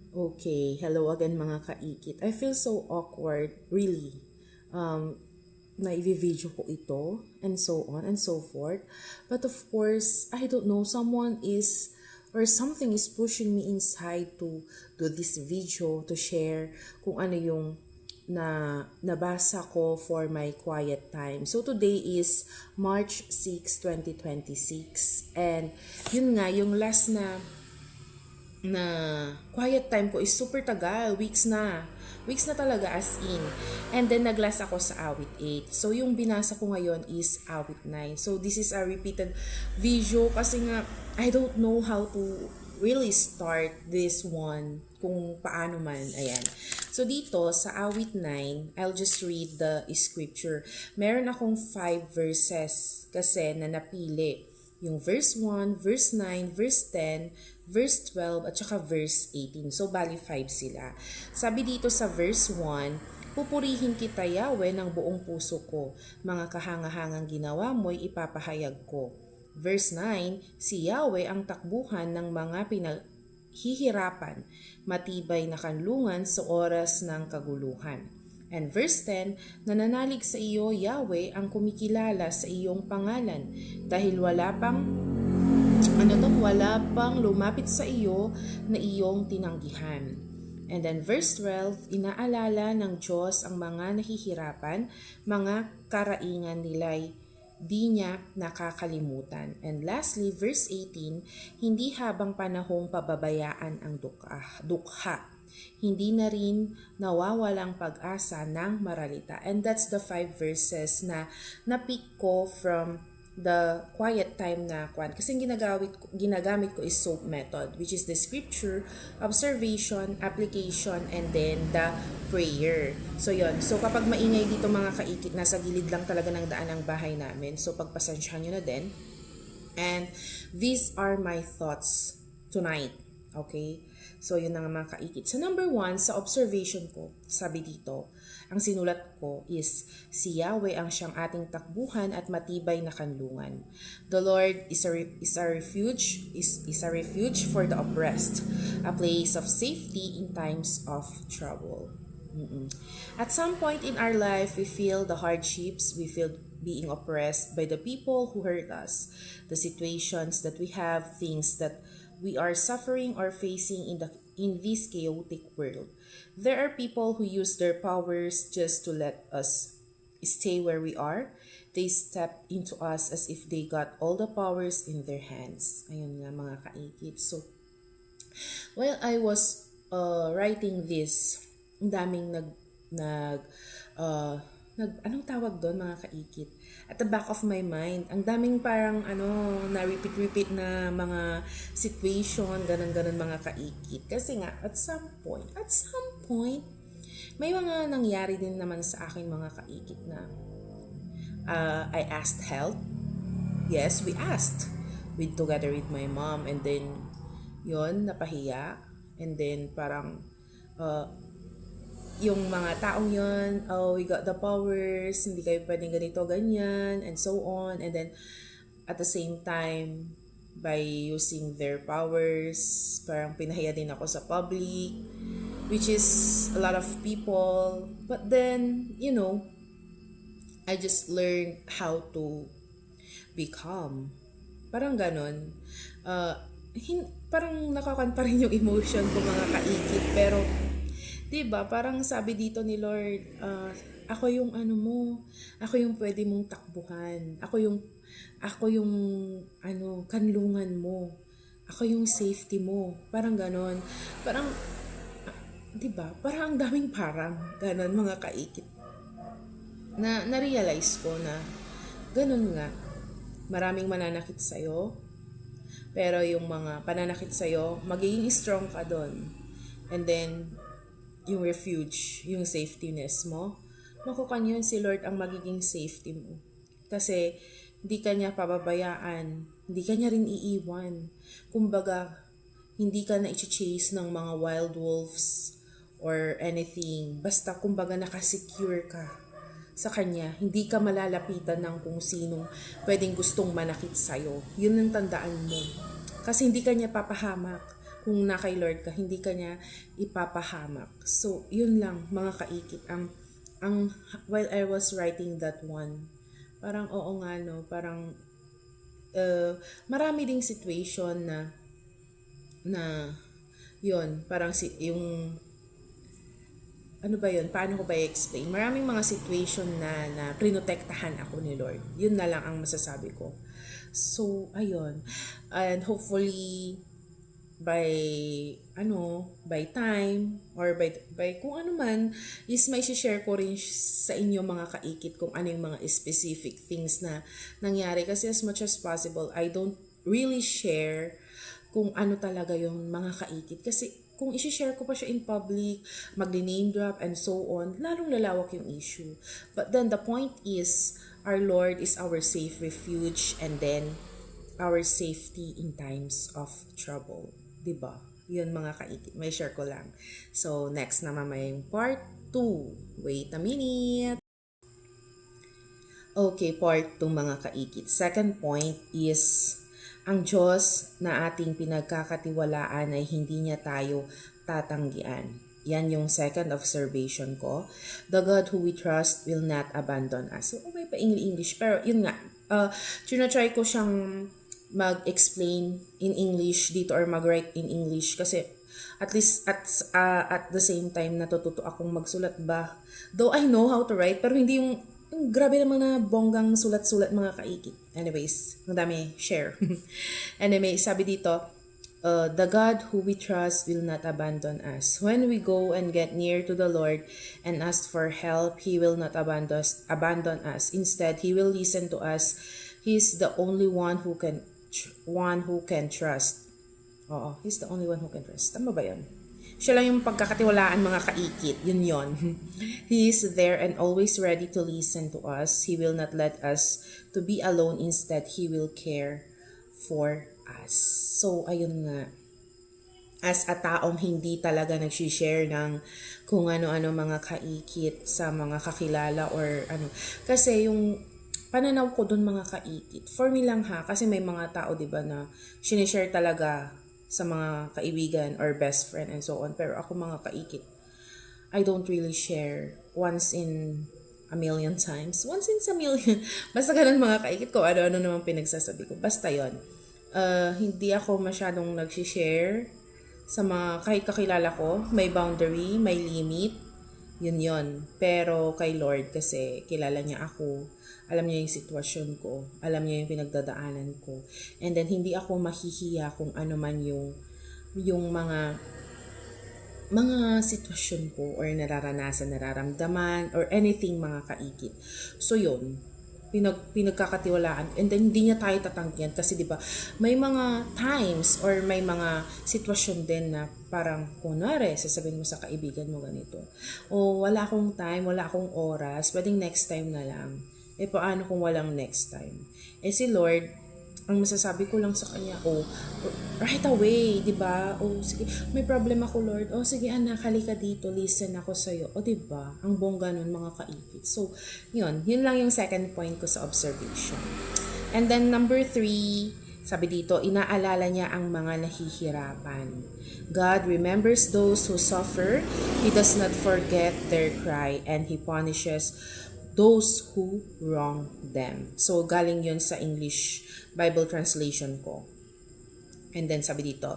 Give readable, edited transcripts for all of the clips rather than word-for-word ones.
Okay, hello again mga kaikit. I feel so awkward, really. Na i-video ko ito, and so on and so forth. But of course, I don't know, someone is or something is pushing me inside to do this video, to share kung ano yung nabasa ko for my quiet time. So today is March 6, 2026. And yun nga, yung last na quiet time ko is super tagal, weeks na. Weeks na talaga as in. And then naglas ako sa awit 8. So yung binasa ko ngayon is awit 9. So this is a repeated video kasi nga I don't know how to really start this one kung paano man. Ayan. So dito sa awit 9, I'll just read the scripture. Meron akong 5 verses kasi na napili. Yung verse 1, verse 9, verse 10, verse 12, at saka verse 18. So, bali 5 sila. Sabi dito sa verse 1, pupurihin kita, Yahweh, ng buong puso ko. Mga kahangahangang ginawa mo'y ipapahayag ko. Verse 9, si Yahweh ang takbuhan ng mga pinaghihirapan, matibay na kanlungan sa oras ng kaguluhan. And verse 10, nananalig sa iyo, Yahweh, ang kumikilala sa iyong pangalan, dahil wala pang lumapit sa iyo na iyong tinanggihan. And then verse 12, inaalala ng Diyos ang mga nahihirapan, mga karaingan nila'y di niya nakakalimutan. And lastly, verse 18, hindi habang panahong pababayaan ang dukha. Hindi na rin nawawalang pag-asa ng maralita. And that's the 5 verses na napick ko from the quiet time na kwan. Kasi ginagamit ko is SOAP method, which is the scripture, observation, application, and then the prayer. So yon. So kapag maingay dito mga kaikit, nasa gilid lang talaga ng daan ng bahay namin. So pagpasensyahan nyo na din. And these are my thoughts tonight. Okay? So, yun na nga mga kaikit. So, number 1, sa observation ko, sabi dito, ang sinulat ko is, si Yahweh ang siyang ating takbuhan at matibay na kanlungan. The Lord is a refuge for the oppressed, a place of safety in times of trouble. At some point in our life, we feel the hardships, we feel being oppressed by the people who hurt us, the situations that we have, things that we are suffering or facing in this chaotic world. There are people who use their powers just to let us stay where we are. They step into us as if they got all the powers in their hands. Ayun nga mga kaikit. So, while I was writing this, ang daming anong tawag doon mga kaikit? At the back of my mind, ang daming parang na repeat na mga situation, ganun mga kaikit. Kasi nga, at some point, may mga nangyari din naman sa akin mga kaikit na I asked help. Yes, we asked. Together with my mom, and then, yon napahiya. And then, parang, yung mga taong yun, oh, we got the powers, hindi kayo pwedeng ganito, ganyan, and so on. And then, at the same time, by using their powers, parang pinahiya din ako sa public, which is a lot of people. But then, I just learned how to be calm. Parang ganon. Parang nakakan pa rin yung emotion ko mga kaikit, pero diba, parang sabi dito ni Lord, ako yung ako yung pwede mong takbuhan. Ako yung kanlungan mo. Ako yung safety mo. Parang ganon. Parang, diba, parang ang daming ganon mga kaikit. Na-realize ko na, ganon nga, maraming mananakit sa'yo, pero yung mga pananakit sa'yo, magiging strong ka doon. And then, yung refuge, yung safetyness mo, makukan yun si Lord ang magiging safety mo. Kasi, hindi ka niya pababayaan, hindi ka niya rin iiwan. Kumbaga, hindi ka na i-chase ng mga wild wolves or anything. Basta, kumbaga, nakasecure ka sa Kanya. Hindi ka malalapitan ng kung sinong pwedeng gustong manakit sa'yo. Yun ang tandaan mo. Kasi hindi ka niya papahamak. kung na kay Lord ka, hindi ka niya ipapahamak. So, yun lang mga kaikit. While I was writing that one, parang oo nga no, parang marami ding situation na yun, parang yung ano ba yun? Paano ko ba i-explain? Maraming mga situation na prinotektahan ako ni Lord. Yun na lang ang masasabi ko. So, ayun. And hopefully, by time, or by kung ano man, is may share ko rin sa inyo mga kaikit kung ano yung mga specific things na nangyari. Kasi as much as possible, I don't really share kung ano talaga yung mga kaikit. Kasi kung isi-share ko pa siya in public, magdi-name drop and so on, lalong lalawak yung issue. But then the point is, our Lord is our safe refuge and then our safety in times of trouble. Diba? Yun mga kaikit. May share ko lang. So, next naman may part 2. Wait a minute. Okay, part 2 mga kaikit. Second point is, ang Diyos na ating pinagkakatiwalaan ay hindi niya tayo tatanggian. Yan yung second observation ko. The God who we trust will not abandon us. So, may pa English. Pero yun nga, try ko siyang mag-explain in English dito or mag-write in English kasi at least at the same time natututo akong magsulat ba. Though I know how to write, pero hindi yung grabe naman na bonggang sulat-sulat mga kaikit. Anyways, ang dami share. Anyway, sabi dito, the God who we trust will not abandon us. When we go and get near to the Lord and ask for help, He will not abandon us. Instead, He will listen to us. He is the only one who can trust. Oo, He's the only one who can trust. Tama ba yun? Siya lang yung pagkakatiwalaan mga kaikit. Yun. He is there and always ready to listen to us. He will not let us to be alone. Instead, He will care for us. So, ayun nga. As a taong hindi talaga nagsishare ng kung ano-ano mga kaikit sa mga kakilala or ano. Kasi yung pananaw ko dun mga kaikit, for me lang ha, kasi may mga tao diba na sinishare talaga sa mga kaibigan or best friend and so on. Pero ako mga kaikit, I don't really share once in a million times. Once in a million. Basta ganun mga kaikit ko, ano-ano naman pinagsasabi ko. Basta yon. Hindi ako masyadong nagsishare sa mga kahit kakilala ko. May boundary, may limit. Yun. Pero kay Lord kasi kilala niya ako. Alam niya yung sitwasyon ko. Alam niya yung pinagdadaanan ko. And then, hindi ako mahihiya kung ano man yung mga sitwasyon ko or nararamdaman or anything mga kaikit. So, yun. Pinagkakatiwalaan. And then, hindi niya tayo tatanggihan kasi diba, may mga times or may mga sitwasyon din na parang, kunwari, sasabihin mo sa kaibigan mo ganito, wala akong time, wala akong oras, pwedeng next time na lang. Paano kung walang next time? Si Lord, ang masasabi ko lang sa Kanya, right away, di ba? Sige, may problem ako, Lord. Sige anak, halika dito, listen ako sa'yo. Di ba? Ang bongga nun, mga kaikit. So, yun lang yung second point ko sa observation. And then, number 3, sabi dito, inaalala niya ang mga nahihirapan. God remembers those who suffer. He does not forget their cry, and He punishes those who wrong them. So, galing yun sa English Bible translation ko. And then, sabi dito,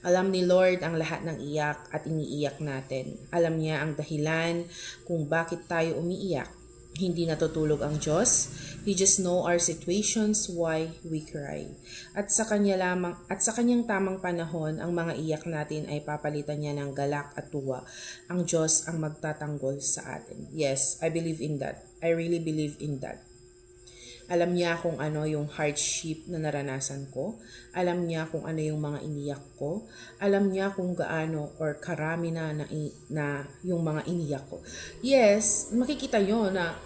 alam ni Lord ang lahat ng iyak at iniiyak natin. Alam niya ang dahilan kung bakit tayo umiiyak. Hindi natutulog ang Diyos. He just know our situations why we cry. At sa kanyang tamang panahon, ang mga iyak natin ay papalitan niya ng galak at tuwa. Ang Diyos ang magtatanggol sa atin. Yes, I believe in that. I really believe in that. Alam niya kung ano yung hardship na naranasan ko. Alam niya kung ano yung mga iniyak ko. Alam niya kung gaano or karami na yung mga iniyak ko. Yes, makikita nyo na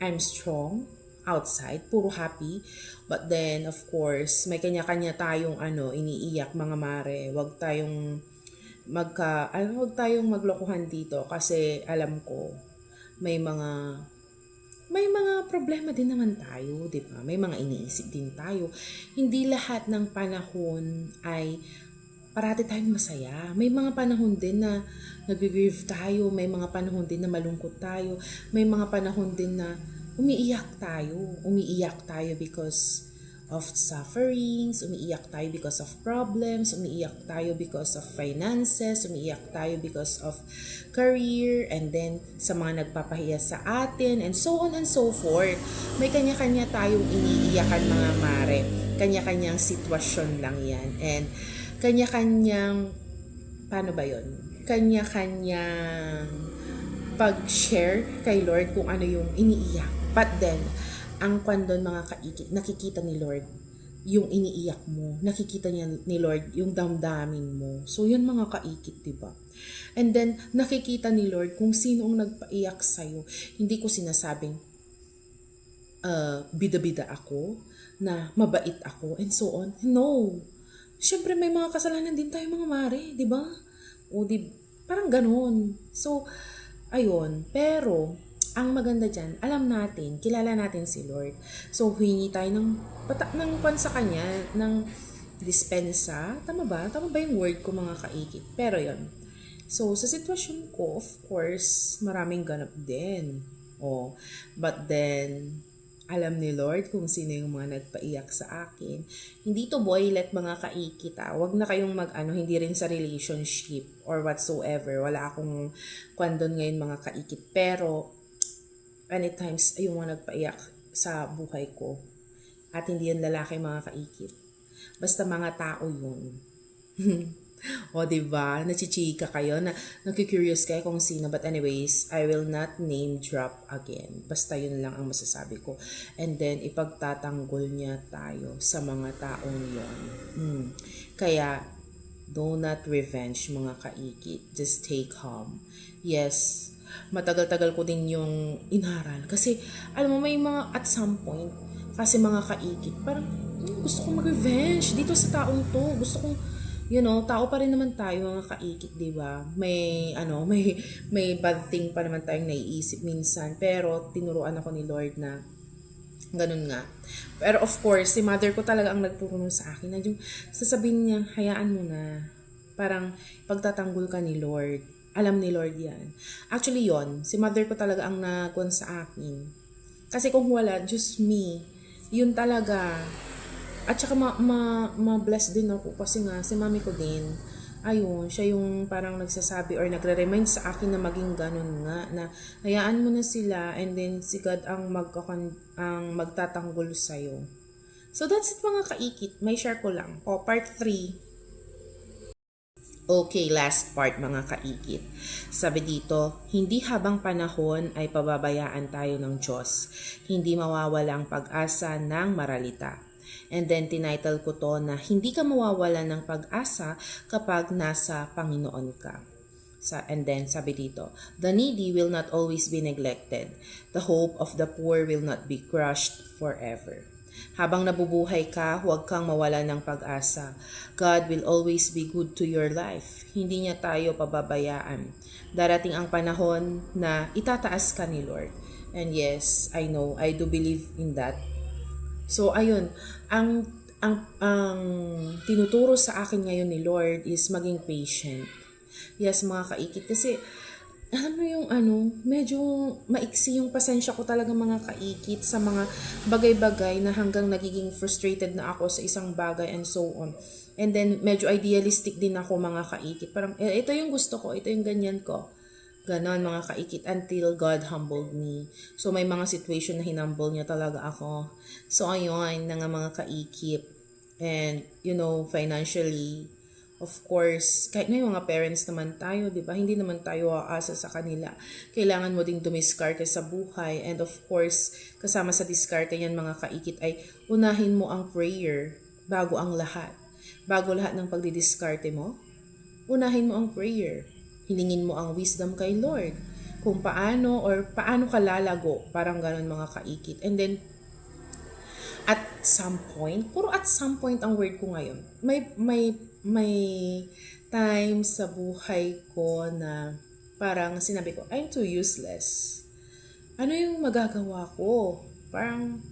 I'm strong outside, puro happy. But then, of course, may kanya-kanya tayong iniiyak mga mare. Huwag tayong maglokohan dito kasi alam ko may mga problema din naman tayo, di ba? May mga iniisip din tayo. Hindi lahat ng panahon ay parati tayong masaya. May mga panahon din na nag-grieve tayo, may mga panahon din na malungkot tayo, may mga panahon din na umiiyak tayo. Umiiyak tayo because of sufferings, umiiyak tayo because of problems, umiiyak tayo because of finances, umiiyak tayo because of career, and then sa mga nagpapahiya sa atin, and so on and so forth. May kanya-kanya tayong iniiyakan, mga mare. Kanya-kanyang sitwasyon lang yan. And kanya-kanyang, paano ba yun? Kanya-kanyang pag-share kay Lord kung ano yung iniiyak. But then, ang kwandon, mga kaikit, nakikita ni Lord yung iniiyak mo. Nakikita niya ni Lord yung damdamin mo. So, yun mga kaikit, diba? And then, nakikita ni Lord kung sino ang nagpaiyak sa'yo. Hindi ko sinasabing bida-bida ako, na mabait ako, and so on. No. Siyempre, may mga kasalanan din tayo, mga mare, diba? O, parang ganun. So, ayun. Pero, ang maganda dyan, alam natin, kilala natin si Lord. So, humingi tayo ng kwan sa Kanya, ng dispensa. Tama ba? Tama ba yung word ko, mga kaikit? Pero yon. So, sa sitwasyon ko, of course, maraming ganap din. Oh, but then, alam ni Lord kung sino yung mga nagpaiyak sa akin. Hindi to boylet, mga kaikit. Huwag na kayong hindi rin sa relationship or whatsoever. Wala akong kwandon ngayon, mga kaikit. Pero, many times, yung mga nagpaiyak sa buhay ko. At hindi yan lalaki, mga kaikit. Basta mga tao yun. O, diba? Nachichika kayo, nakikurious kayo kung sino. But anyways, I will not name drop again. Basta yun lang ang masasabi ko. And then, ipagtatanggol niya tayo sa mga taong yun. Kaya, do not revenge, mga kaikit. Just stay calm. Yes, matagal-tagal ko din yung inaral. Kasi, alam mo, may mga at some point, kasi mga kaikit, parang, gusto kong mag-revenge dito sa taong to. Gusto kong, tao pa rin naman tayo, mga kaikit, di ba? May bad thing pa naman tayong naiisip minsan. Pero, tinuruan ako ni Lord na, ganun nga. Pero of course, si mother ko talaga ang nagturo sa akin na yung sasabihin niya, hayaan mo na. Parang, pagtatanggol ka ni Lord. Alam ni Lord yan. Actually, si mother ko talaga ang nagkuhan sa akin. Kasi kung wala, just me, yun talaga. At saka ma-bless din ako kasi nga si mami ko din, ayun, siya yung parang nagsasabi or nagre-remind sa akin na maging ganun nga, na hayaan mo na sila and then si God ang magtatanggol sa'yo. So that's it, mga kaikit. May share ko lang. Part 3. Okay, last part, mga kaikit. Sabi dito, hindi habang panahon ay pababayaan tayo ng Diyos. Hindi mawawala ang pag-asa ng maralita. And then, tinitle ko to na hindi ka mawawala ng pag-asa kapag nasa Panginoon ka. And then, sabi dito, the needy will not always be neglected. The hope of the poor will not be crushed forever. Habang nabubuhay ka, huwag kang mawala ng pag-asa. God will always be good to your life. Hindi niya tayo pababayaan. Darating ang panahon na itataas ka ni Lord. And yes, I know, I do believe in that. So, ayun, ang tinuturo sa akin ngayon ni Lord is maging patient. Yes, mga kaikit. Kasi, alam mo yung medyo maiksi yung pasensya ko talaga, mga kaikit, sa mga bagay-bagay na hanggang nagiging frustrated na ako sa isang bagay and so on. And then, medyo idealistic din ako, mga kaikit. Parang, ito yung gusto ko, ito yung ganyan ko. Ganon, mga kaikit, until God humbled me. So, may mga situation na hinumble niya talaga ako. So, ayun, na nga, mga kaikit. And, financially, of course, kahit may mga parents naman tayo, di ba? Hindi naman tayo aasa sa kanila. Kailangan mo ding dumiskarte sa buhay. And of course, kasama sa diskarte yan, mga kaikit, ay unahin mo ang prayer bago ang lahat. Bago lahat ng pagdidiskarte mo, unahin mo ang prayer. Hilingin mo ang wisdom kay Lord. Kung paano ka lalago. Parang ganun, mga kaikit. And then, at some point, puro at some point ang word ko ngayon. May time sa buhay ko na parang sinabi ko, I'm too useless. Ano yung magagawa ko? Parang,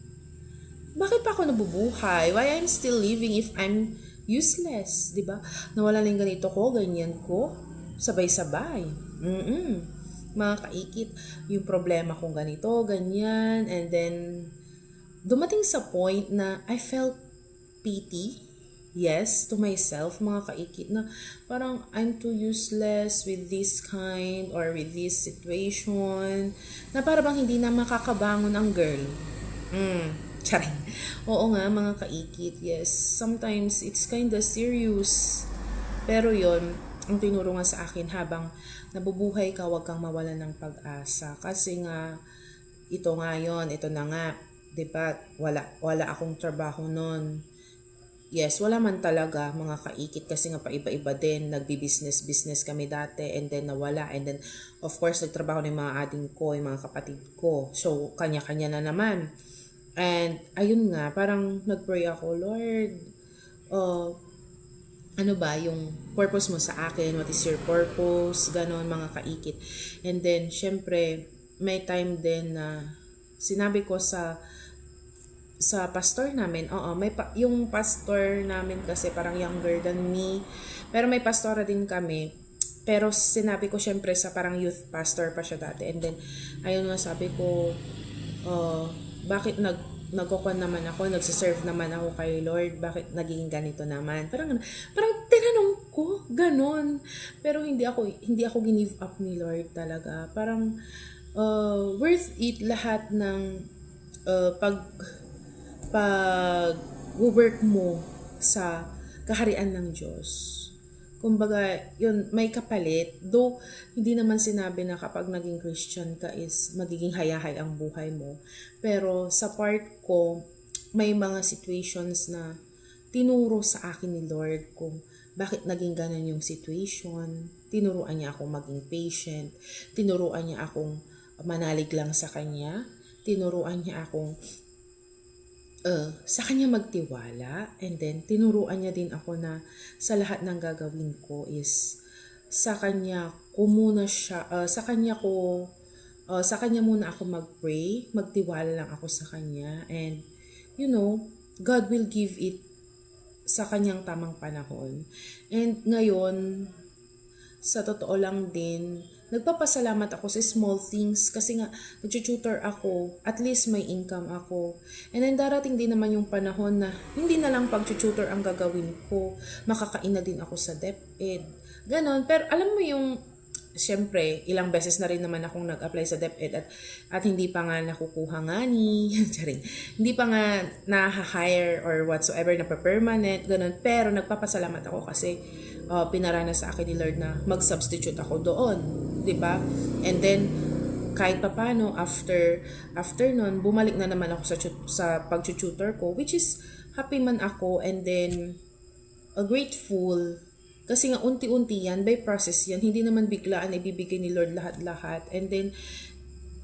bakit pa ako nabubuhay? Why I'm still living if I'm useless, di ba? Nawala na yung ganito ko, ganyan ko, sabay-sabay. Mga kaikit, yung problema kong ganito, ganyan, and then dumating sa point na I felt pity, yes, to myself, mga kaikit, na parang I'm too useless with this kind or with this situation, na parang hindi na makakabangon ang girl. Charing. Oo nga, mga kaikit, yes. Sometimes, it's kinda serious. Pero yon ang tinuro nga sa akin, habang nabubuhay ka, huwag kang mawalan ng pag-asa. Kasi nga, ito nga yon, ito na nga, diba, wala akong trabaho nun. Yes, wala man talaga, mga kaikit, kasi nga paiba-iba din, nagbi-business kami dati, and then nawala, and then of course nagtrabaho ng mga ading ko, yung mga kapatid ko, so kanya-kanya na naman. And ayun nga, parang nagpray ako, Lord, ano ba yung purpose mo sa akin? What is your purpose? Ganon, mga kaikit. And then, syempre, may time din na sinabi ko sa pastor namin, yung pastor namin kasi parang younger than me, pero may pastora din kami. Pero sinabi ko syempre sa parang youth pastor pa siya dati. And then, ayun nga, sabi ko, bakit nagkukuan naman ako, nagsiserve naman ako kay Lord, bakit naging ganito naman? Parang tinanong ko, ganon. Pero hindi ako give up ni Lord talaga. Parang worth it lahat ng pag-work mo sa kaharian ng Diyos. Kumbaga, yun, may kapalit. Though, hindi naman sinabi na kapag naging Christian ka is magiging hayahay ang buhay mo. Pero sa part ko, may mga situations na tinuro sa akin ni Lord kung bakit naging ganun yung situation. Tinuruan niya akong maging patient. Tinuruan niya akong manalig lang sa Kanya. Tinuruan niya akong sa Kanya magtiwala, and then tinuruan niya din ako na sa lahat ng gagawin ko is sa Kanya sa Kanya muna ako mag-pray, magtiwala lang ako sa Kanya, and God will give it sa Kanyang tamang panahon. And ngayon, sa totoo lang din, nagpapasalamat ako sa small things kasi nga nag-tutor ako, at least may income ako. And then darating din naman yung panahon na hindi na lang pag-tutor ang gagawin ko, makakain na din ako sa DepEd. Ganon, pero alam mo yung, siyempre, ilang beses na rin naman akong nag-apply sa DepEd at hindi pa nga nakukuha nga ni, hindi pa nga na-hire or whatsoever na permanent, ganon. Pero nagpapasalamat ako kasi pinarana sa akin ni Lord na mag-substitute ako doon, 'di ba? And then kahit papano after nun, bumalik na naman ako sa pag-tutor ko, which is happy man ako, and then grateful kasi nga unti-unti yan, by process yan, hindi naman biglaan ibibigay ni Lord lahat-lahat. And then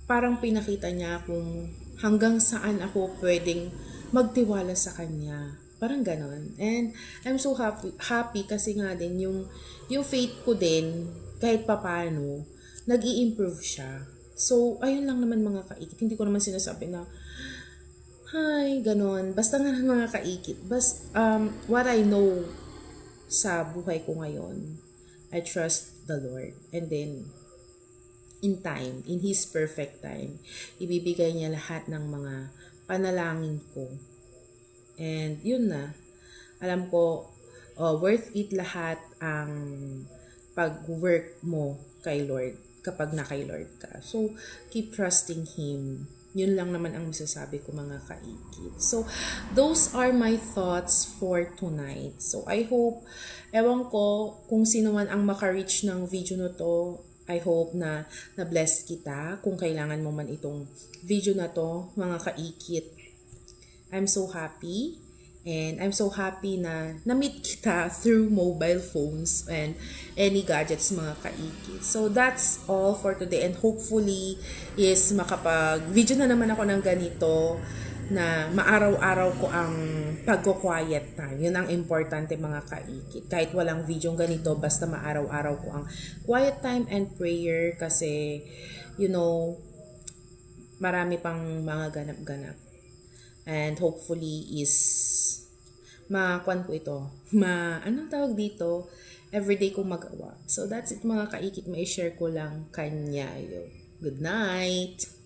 parang pinakita niya kung hanggang saan ako pwedeng magtiwala sa Kanya. Parang ganon. And I'm so happy kasi nga din yung faith ko din, kahit papano, nag-i-improve siya. So, ayun lang naman, mga kaikit. Hindi ko naman sinasabi na, hi, ganon. Basta nga mga kaikit. What I know sa buhay ko ngayon, I trust the Lord. And then, in time, in His perfect time, ibibigay niya lahat ng mga panalangin ko. And yun na, alam ko, worth it lahat ang pag-work mo kay Lord kapag na kay Lord ka. So, keep trusting Him. Yun lang naman ang masasabi ko, mga kaikit. So, those are my thoughts for tonight. So, I hope, ewan ko kung sino man ang maka-reach ng video na to, I hope na na-bless kita. Kung kailangan mo man itong video na to, mga kaikit, I'm so happy, and I'm so happy na na-meet kita through mobile phones and any gadgets, mga kaikit. So that's all for today, and hopefully is makapag-video na naman ako ng ganito na maaraw-araw ko ang pagko-quiet time. Yun ang importante, mga kaikit. Kahit walang video ganito, basta maaraw-araw ko ang quiet time and prayer kasi marami pang mga ganap-ganap. And hopefully is kwan ko ito, anong tawag dito, everyday kong magawa. So that's it mga kaikit, may share ko lang kanya. Good night!